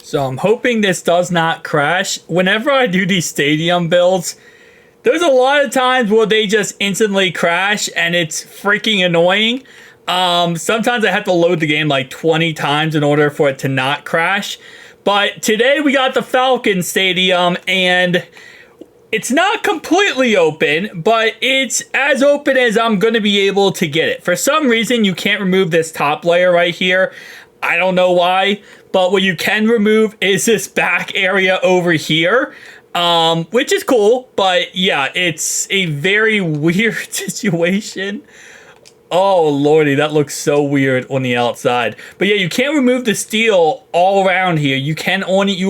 So I'm hoping this does not crash. Whenever I do these stadium builds, there's a lot of times where they just instantly crash and it's freaking annoying. Sometimes I have to load the game like 20 times in order for it to not crash. But today we got the Falcons stadium and it's not completely open, but it's as open as I'm going to be able to get it. For some reason, you can't remove this top layer right here. I don't know why, but what you can remove is this back area over here, which is cool. But yeah, it's a very weird situation. Oh lordy, that looks so weird on the outside. But yeah, you can't remove the steel all around here. You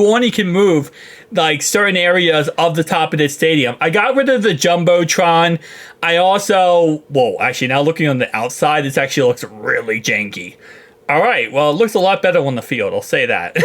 only can move like certain areas of the top of this stadium. I got rid of the Jumbotron. I also, whoa, actually now looking on the outside, this actually looks really janky. All right, well, it looks a lot better on the field, I'll say that.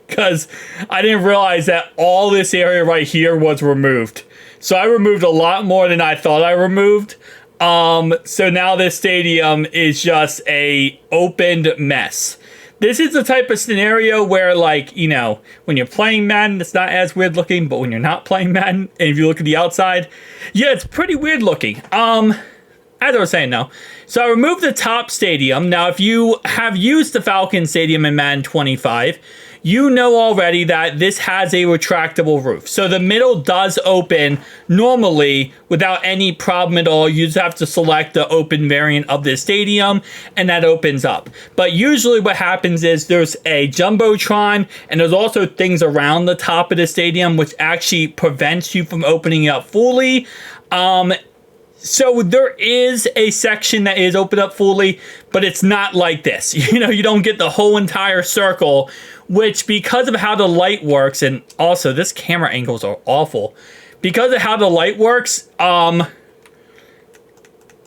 Because I didn't realize that all this area right here was removed. So I removed a lot more than I thought I removed. So now this stadium is just a opened mess. This is the type of scenario where, like, you know, when you're playing Madden, it's not as weird looking, but when you're not playing Madden, and if you look at the outside, yeah, it's pretty weird looking. As I was saying, no. So I removed the top stadium. Now, if you have used the Falcons stadium in Madden 25, you know already that this has a retractable roof. So the middle does open normally without any problem at all. You just have to select the open variant of this stadium and that opens up. But usually what happens is there's a Jumbotron and there's also things around the top of the stadium which actually prevents you from opening it up fully. So there is a section that is opened up fully, but it's not like this. You know, you don't get the whole entire circle, which because of how the light works, and also this camera angles are awful. Because of how the light works,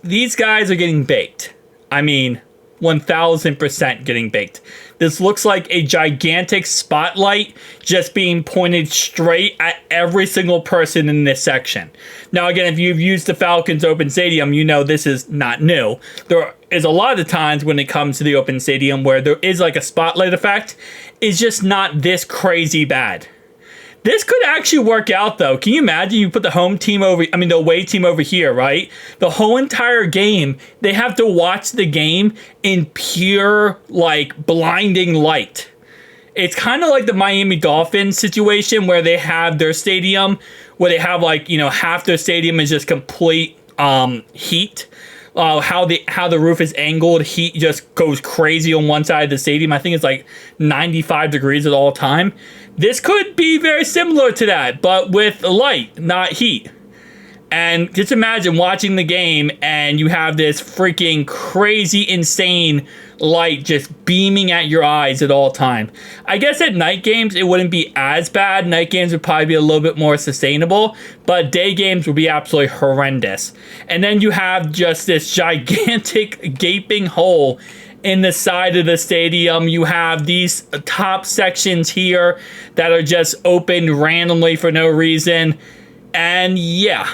these guys are getting baked. I mean, 1000% getting baked. This looks like a gigantic spotlight just being pointed straight at every single person in this section. Now, again, if you've used the Falcons Open Stadium, you know this is not new. There is a lot of times when it comes to the Open Stadium where there is like a spotlight effect. It's just not this crazy bad. This could actually work out, though. Can you imagine you put the the away team over here, right? The whole entire game, they have to watch the game in pure, like, blinding light. It's kind of like the Miami Dolphins situation where they have their stadium, where they have, like, you know, half their stadium is just complete heat. How the roof is angled, heat just goes crazy on one side of the stadium. I think it's like 95 degrees at all time. This could be very similar to that, but with light, not heat. And just imagine watching the game and you have this freaking crazy, insane light just beaming at your eyes at all time. I guess at night games, it wouldn't be as bad. Night games would probably be a little bit more sustainable, but day games would be absolutely horrendous. And then you have just this gigantic gaping hole in the side of the stadium. You have these top sections here that are just opened randomly for no reason. And yeah,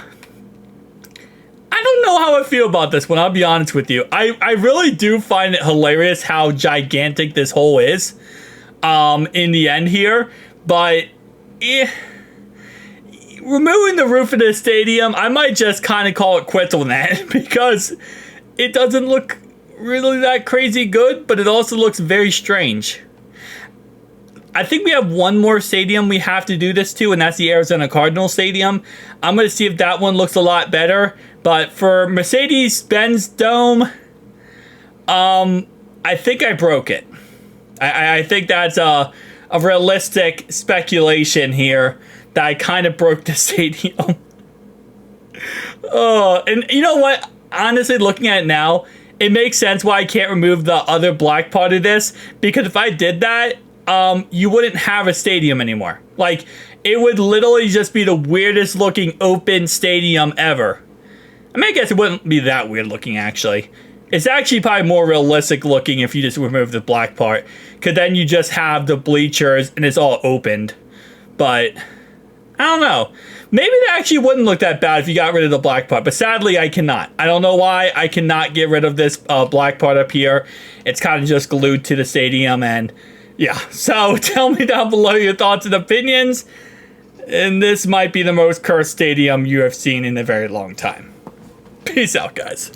I don't know how I feel about this one, I'll be honest with you. I really do find it hilarious how gigantic this hole is in the end here. But removing the roof of the stadium, I might just kind of call it quits on that because it doesn't look really that crazy good, but it also looks very strange. I think we have one more stadium we have to do this to, and that's the Arizona Cardinals stadium. I'm going to see if that one looks a lot better. But for Mercedes-Benz Dome, I think I broke it. I think that's a realistic speculation here that I kind of broke the stadium. Oh, and you know what? Honestly, looking at it now, it makes sense why I can't remove the other black part of this, because if I did that, you wouldn't have a stadium anymore. Like, it would literally just be the weirdest looking open stadium ever. I mean, I guess it wouldn't be that weird looking, actually. It's actually probably more realistic looking if you just remove the black part, because then you just have the bleachers and it's all opened. But I don't know. Maybe that actually wouldn't look that bad if you got rid of the black part, but sadly I cannot. I don't know why I cannot get rid of this black part up here. It's kind of just glued to the stadium, and Yeah, so tell me down below your thoughts and opinions. And this might be the most cursed stadium you have seen in a very long time. Peace out, guys.